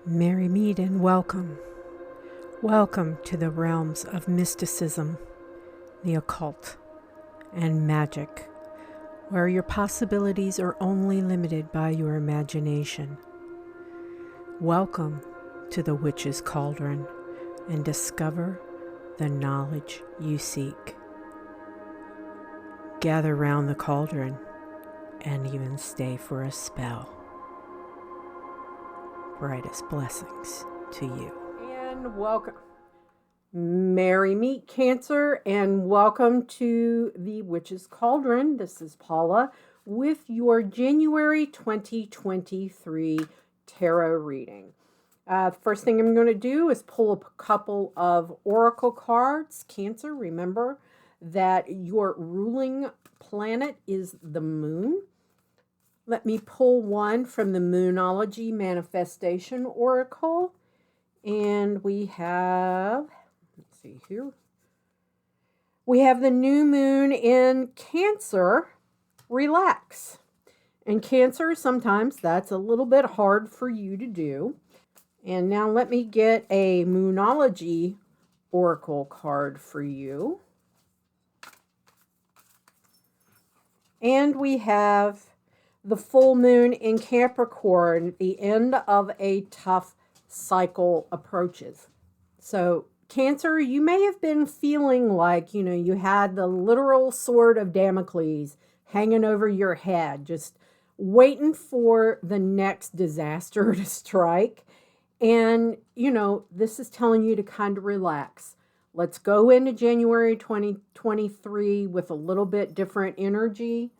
Merry meet and welcome. Welcome to the realms of mysticism, the occult, and magic, where your possibilities are only limited by your imagination. Welcome to the witch's cauldron and discover the knowledge you seek. Gather round the cauldron and even stay for a spell. Brightest blessings to you. And welcome. Merry meet Cancer, and welcome to the Witch's Cauldron. This is Paula with your January 2023 tarot reading. First thing I'm going to do is pull up a couple of oracle cards. Cancer, remember that your ruling planet is the moon. Let me pull one from the Moonology Manifestation Oracle. And we have, let's see here. We have the new moon in Cancer. Relax. And Cancer, sometimes that's a little bit hard for you to do. And now let me get a Moonology Oracle card for you. And we have the full moon in Capricorn. The end of a tough cycle approaches. So Cancer, you may have been feeling like, you had the literal sword of Damocles hanging over your head, just waiting for the next disaster to strike. And, this is telling you to kind of relax. Let's go into January 2023 with a little bit different energy.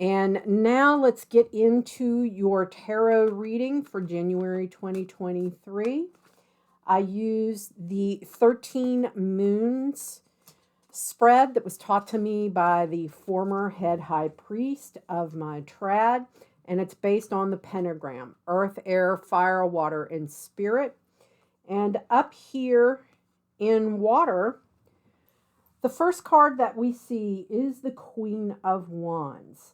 And now let's get into your tarot reading for January 2023. I used the 13 Moons spread that was taught to me by the former head high priest of my trad, and it's based on the pentagram: earth, air, fire, water, and spirit. And up here in water, the first card that we see is the Queen of Wands.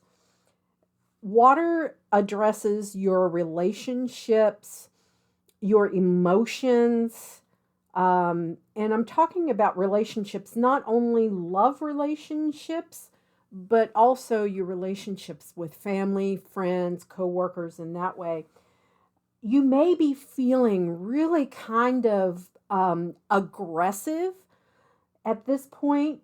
Water addresses your relationships, your emotions, and I'm talking about relationships, not only love relationships, but also your relationships with family, friends, coworkers, in that way. You may be feeling really kind of aggressive at this point.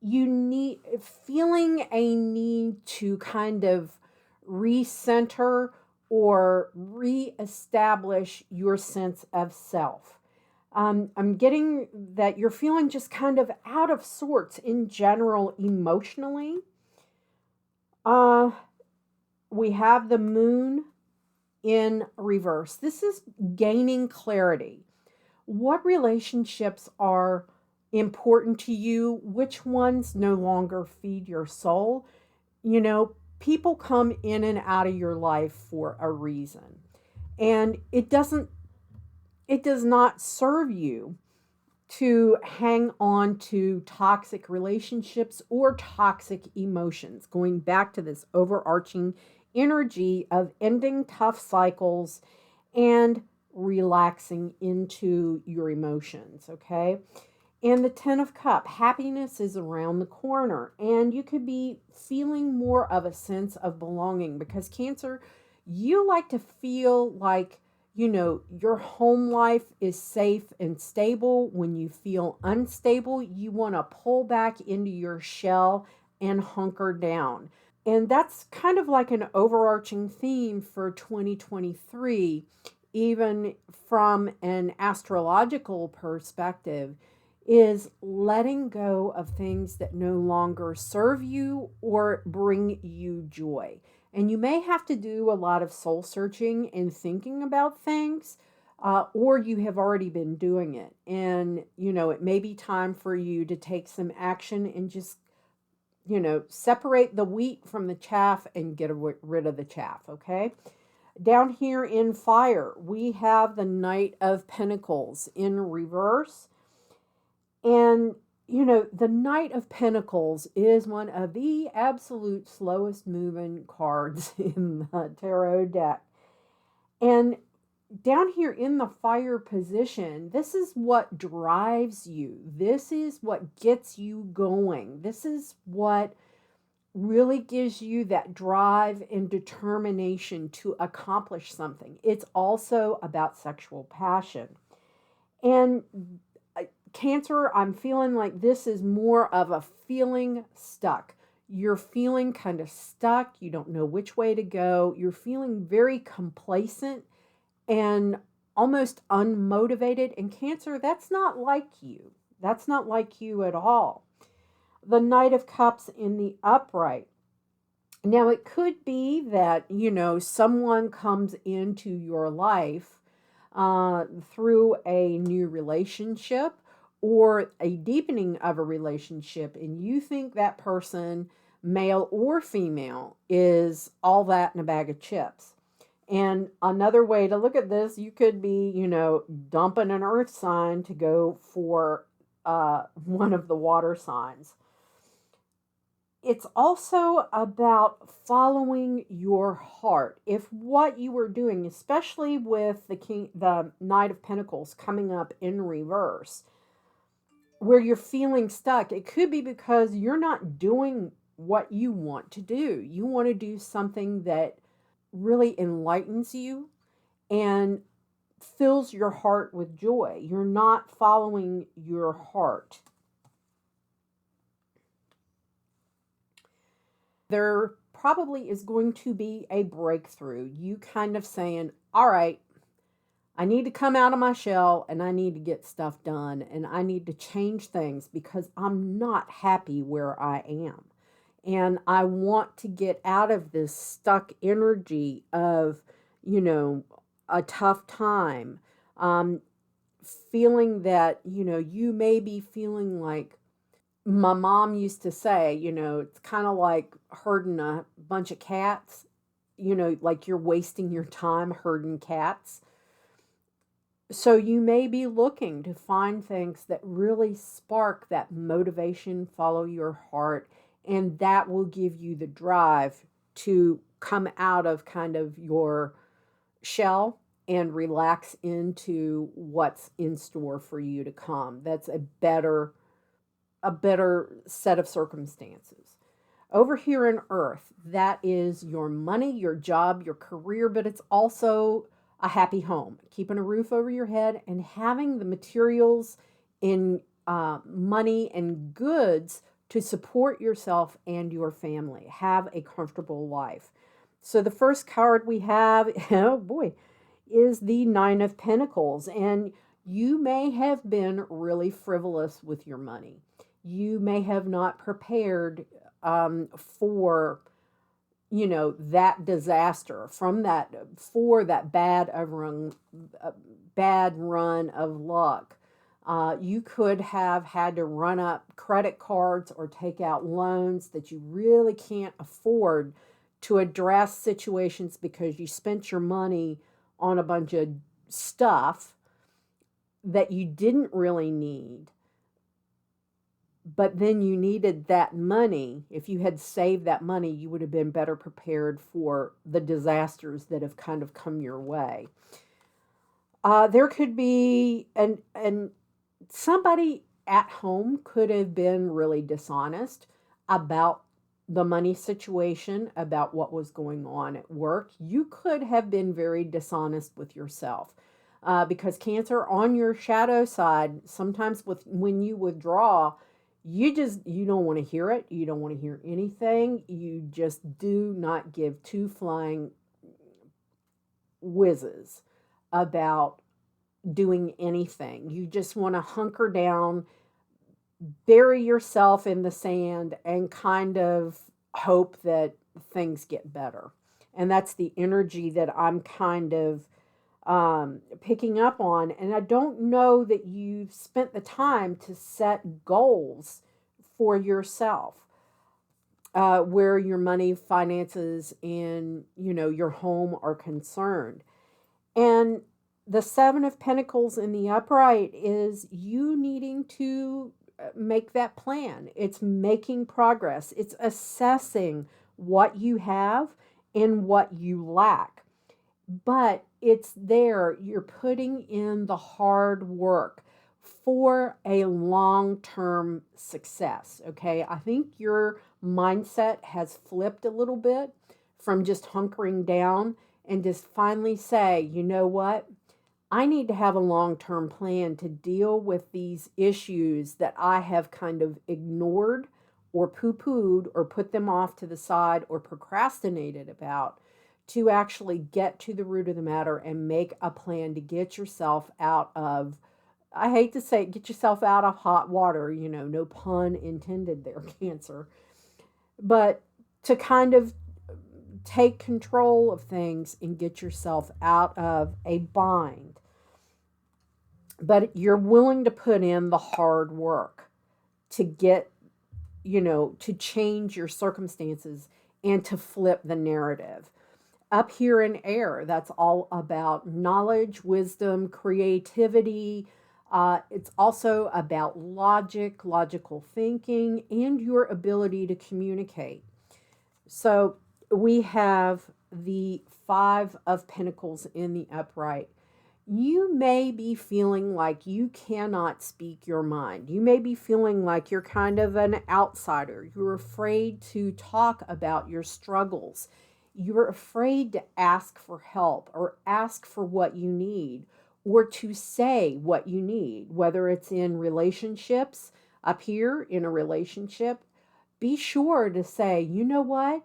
Feeling a need to kind of recenter or reestablish your sense of self. I'm getting that you're feeling just kind of out of sorts in general emotionally. We have the moon in reverse. This is gaining clarity. What relationships are important to you? Which ones no longer feed your soul? People come in and out of your life for a reason. And it does not serve you to hang on to toxic relationships or toxic emotions. Going back to this overarching energy of ending tough cycles and relaxing into your emotions, okay? And the 10 of Cups, happiness is around the corner, and you could be feeling more of a sense of belonging because Cancer, you like to feel like, your home life is safe and stable. When you feel unstable, you want to pull back into your shell and hunker down. And that's kind of like an overarching theme for 2023, even from an astrological perspective, is letting go of things that no longer serve you or bring you joy. And you may have to do a lot of soul searching and thinking about things, or you have already been doing it. And, it may be time for you to take some action and just, separate the wheat from the chaff and get rid of the chaff, okay? Down here in fire, we have the Knight of Pentacles in reverse. And, the Knight of Pentacles is one of the absolute slowest moving cards in the tarot deck. And down here in the fire position, this is what drives you. This is what gets you going. This is what really gives you that drive and determination to accomplish something. It's also about sexual passion. And Cancer, I'm feeling like this is more of a feeling stuck. You're feeling kind of stuck. You don't know which way to go. You're feeling very complacent and almost unmotivated. And Cancer, that's not like you. That's not like you at all. The Knight of Cups in the upright. Now, it could be that, someone comes into your life through a new relationship or a deepening of a relationship, and you think that person, male or female, is all that in a bag of chips. And another way to look at this, you could be, dumping an earth sign to go for one of the water signs. It's also about following your heart. If what you were doing, especially with the Knight of Pentacles coming up in reverse, where you're feeling stuck, it could be because you're not doing what you want to do. You want to do something that really enlightens you and fills your heart with joy. You're not following your heart. There probably is going to be a breakthrough. You kind of saying, all right, I need to come out of my shell and I need to get stuff done and I need to change things because I'm not happy where I am. And I want to get out of this stuck energy of, a tough time. Um, Feeling that, you may be feeling like my mom used to say, it's kind of like herding a bunch of cats, like you're wasting your time herding cats. So you may be looking to find things that really spark that motivation, follow your heart, and that will give you the drive to come out of kind of your shell and relax into what's in store for you to come. That's a better set of circumstances. Over here in Earth, that is your money, your job, your career, but it's also a happy home, keeping a roof over your head and having the materials in money and goods to support yourself and your family. Have a comfortable life. So the first card we have, oh boy, is the Nine of Pentacles. And you may have been really frivolous with your money. You may have not prepared for that disaster from that for that bad run of luck. You could have had to run up credit cards or take out loans that you really can't afford to address situations because you spent your money on a bunch of stuff that you didn't really need, but then you needed that money. If you had saved that money, you would have been better prepared for the disasters that have kind of come your way. There could be, and somebody at home could have been really dishonest about the money situation, about what was going on at work. You could have been very dishonest with yourself. Because Cancer, on your shadow side, sometimes when you withdraw, you don't want to hear it. You don't want to hear anything. You just do not give two flying whizzes about doing anything. You just want to hunker down, bury yourself in the sand, and kind of hope that things get better. And that's the energy that I'm kind of picking up on. And I don't know that you've spent the time to set goals for yourself, where your money, finances, and your home are concerned. And the Seven of Pentacles in the upright is you needing to make that plan. It's making progress. It's assessing what you have and what you lack. but it's there. You're putting in the hard work for a long term success. Okay. I think your mindset has flipped a little bit from just hunkering down and just finally say, you know what? I need to have a long term plan to deal with these issues that I have kind of ignored or poo pooed or put them off to the side or procrastinated about, to actually get to the root of the matter and make a plan to get yourself out of, I hate to say it, get yourself out of hot water, no pun intended there, Cancer, but to kind of take control of things and get yourself out of a bind. But you're willing to put in the hard work to get, to change your circumstances and to flip the narrative. Up here in air, that's all about knowledge, wisdom, creativity. It's also about logic, logical thinking, and your ability to communicate. So we have the Five of Pentacles in the upright. You may be feeling like you cannot speak your mind. You may be feeling like you're kind of an outsider. You're afraid to talk about your struggles. You're afraid to ask for help or ask for what you need or to say what you need, whether it's in relationships, up here in a relationship. Be sure to say, you know what?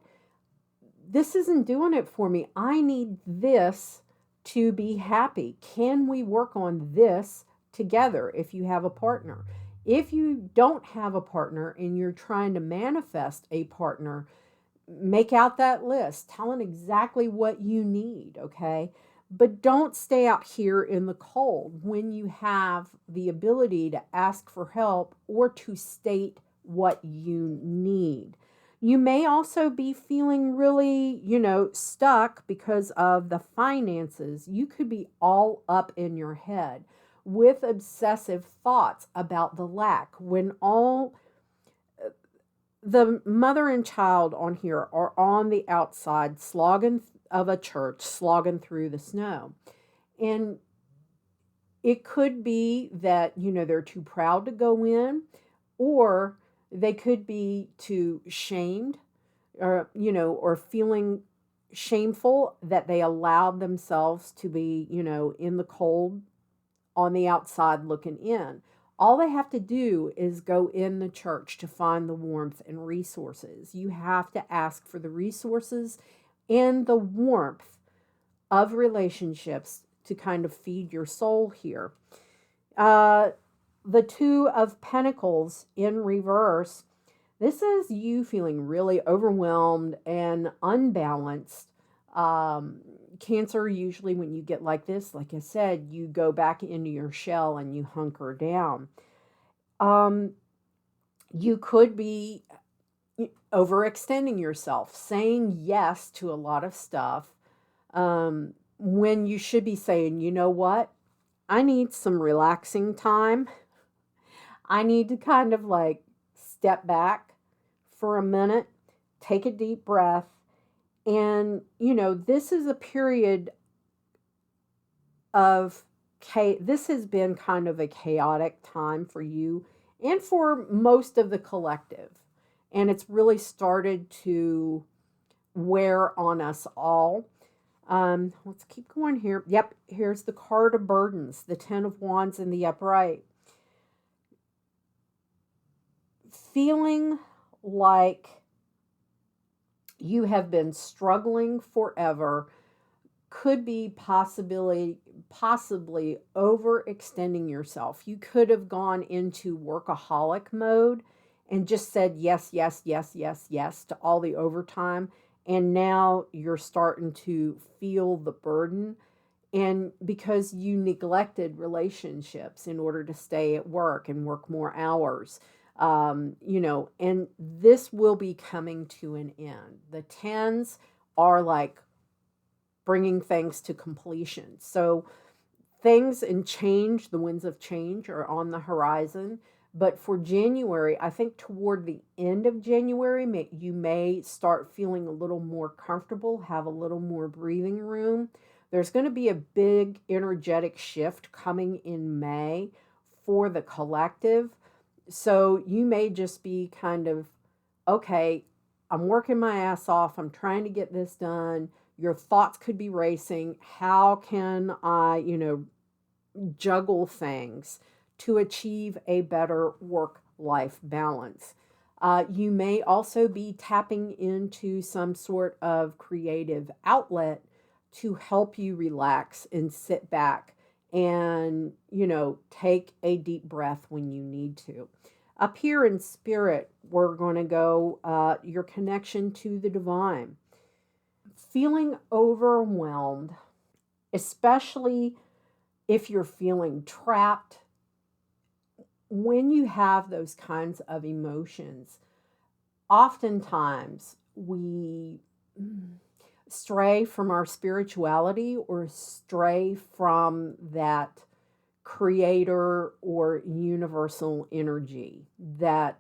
This isn't doing it for me. I need this to be happy. Can we work on this together if you have a partner? If you don't have a partner and you're trying to manifest a partner, make out that list. Tell them exactly what you need, okay? But don't stay out here in the cold when you have the ability to ask for help or to state what you need. You may also be feeling really, stuck because of the finances. You could be all up in your head with obsessive thoughts about the lack when all the mother and child on here are on the outside slogging of a church, slogging through the snow. And it could be that, they're too proud to go in, or they could be too shamed or feeling shameful that they allowed themselves to be, in the cold on the outside looking in. All they have to do is go in the church to find the warmth and resources. You have to ask for the resources and the warmth of relationships to kind of feed your soul here. The Two of Pentacles in reverse. This is you feeling really overwhelmed and unbalanced. Cancer, usually when you get like this, like I said, you go back into your shell and you hunker down. You could be overextending yourself, saying yes to a lot of stuff, when you should be saying, you know what? I need some relaxing time. I need to kind of like step back for a minute, take a deep breath. And, this is a period of, this has been kind of a chaotic time for you and for most of the collective. And it's really started to wear on us all. Let's keep going here. Yep, here's the card of burdens, the Ten of Wands in the upright. Feeling like you have been struggling forever, could be possibly overextending yourself. You could have gone into workaholic mode and just said yes, yes, yes, yes, yes to all the overtime. And now you're starting to feel the burden. And because you neglected relationships in order to stay at work and work more hours, and this will be coming to an end. The tens are like bringing things to completion. So things and change, the winds of change are on the horizon. But for January, I think toward the end of January, you may start feeling a little more comfortable, have a little more breathing room. There's going to be a big energetic shift coming in May for the collective. So you may just be kind of, okay, I'm working my ass off. I'm trying to get this done. Your thoughts could be racing. How can I, juggle things to achieve a better work life balance? You may also be tapping into some sort of creative outlet to help you relax and sit back and, take a deep breath when you need to. Up here in spirit, we're going to go your connection to the divine. Feeling overwhelmed, especially if you're feeling trapped, when you have those kinds of emotions, oftentimes we stray from our spirituality or stray from that creator or universal energy that,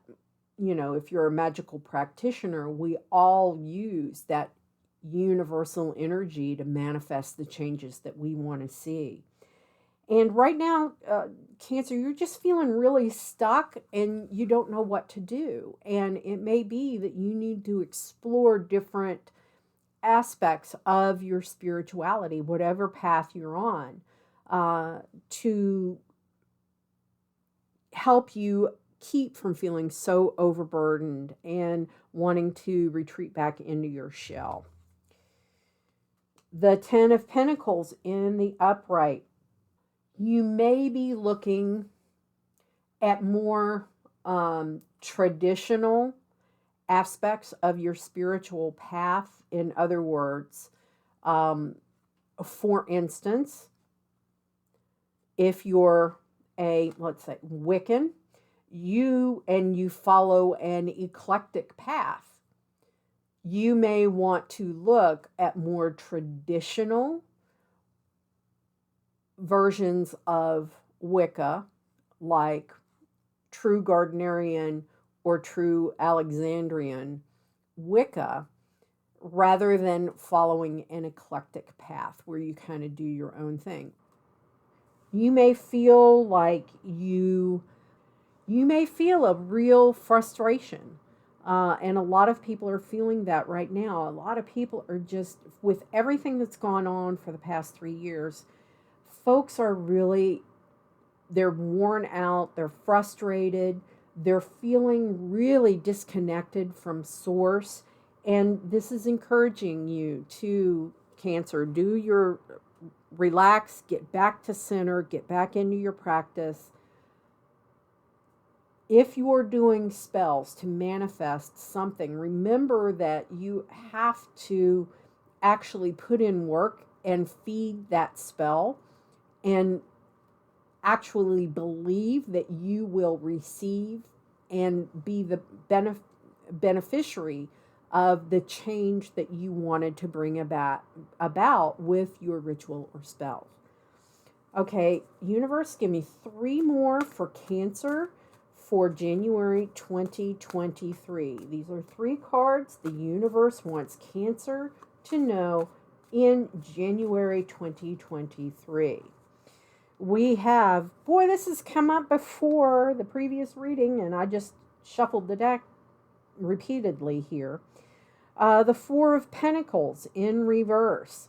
if you're a magical practitioner, we all use that universal energy to manifest the changes that we want to see. And right now, Cancer, you're just feeling really stuck and you don't know what to do. And it may be that you need to explore different aspects of your spirituality, whatever path you're on, to help you keep from feeling so overburdened and wanting to retreat back into your shell. The Ten of Pentacles in the upright. You may be looking at more traditional aspects of your spiritual path. In other words, for instance, if you're let's say, Wiccan, you follow an eclectic path, you may want to look at more traditional versions of Wicca, like true Gardnerian or true Alexandrian Wicca, rather than following an eclectic path where you kind of do your own thing. You may feel like you may feel a real frustration. And a lot of people are feeling that right now. A lot of people are just, with everything that's gone on for the past 3 years, folks are really, they're worn out, they're frustrated, they're feeling really disconnected from source. And this is encouraging you to, Cancer, do your relax, get back to center, get back into your practice. If you're doing spells to manifest something, remember that you have to actually put in work and feed that spell and actually believe that you will receive and be the beneficiary of the change that you wanted to bring about with your ritual or spell. Okay, universe, give me 3 more for Cancer for January 2023. These are 3 cards the universe wants Cancer to know in January 2023. We have, boy, this has come up before the previous reading, and I just shuffled the deck repeatedly here. The Four of Pentacles in reverse.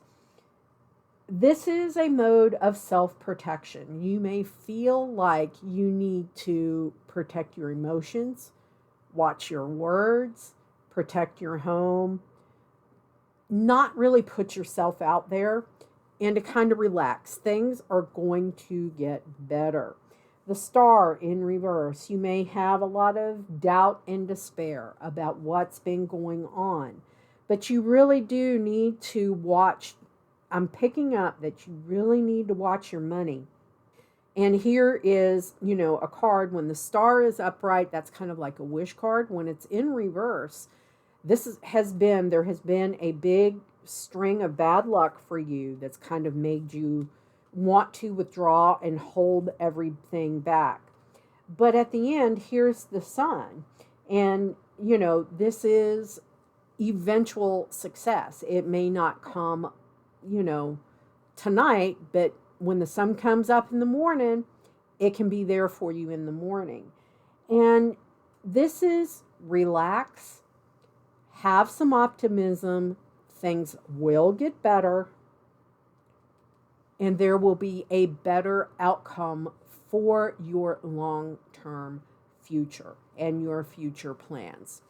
This is a mode of self-protection. You may feel like you need to protect your emotions, watch your words, protect your home, not really put yourself out there, and to kind of relax. Things are going to get better. The Star in reverse. You may have a lot of doubt and despair about what's been going on, but you really do need to watch. I'm picking up that you really need to watch your money. And here is, a card. When the Star is upright, that's kind of like a wish card. When it's in reverse, there has been a big string of bad luck for you that's kind of made you want to withdraw and hold everything back. But at the end, here's the Sun. And, this is eventual success. It may not come, tonight, but when the sun comes up in the morning, it can be there for you in the morning. And this is relax, have some optimism, things will get better, and there will be a better outcome for your long-term future and your future plans.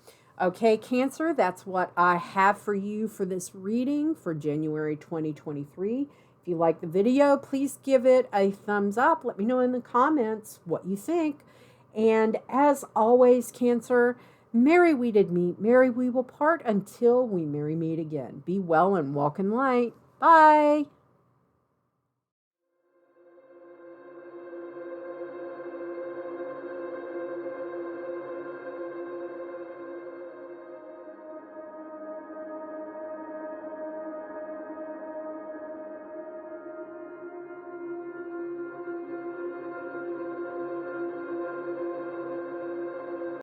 Okay, Cancer, that's what I have for you for this reading for January 2023. If you like the video, please give it a thumbs up. Let me know in the comments what you think. And as always, Cancer, merry we did meet, merry we will part until we merry meet again. Be well and walk in light. Bye.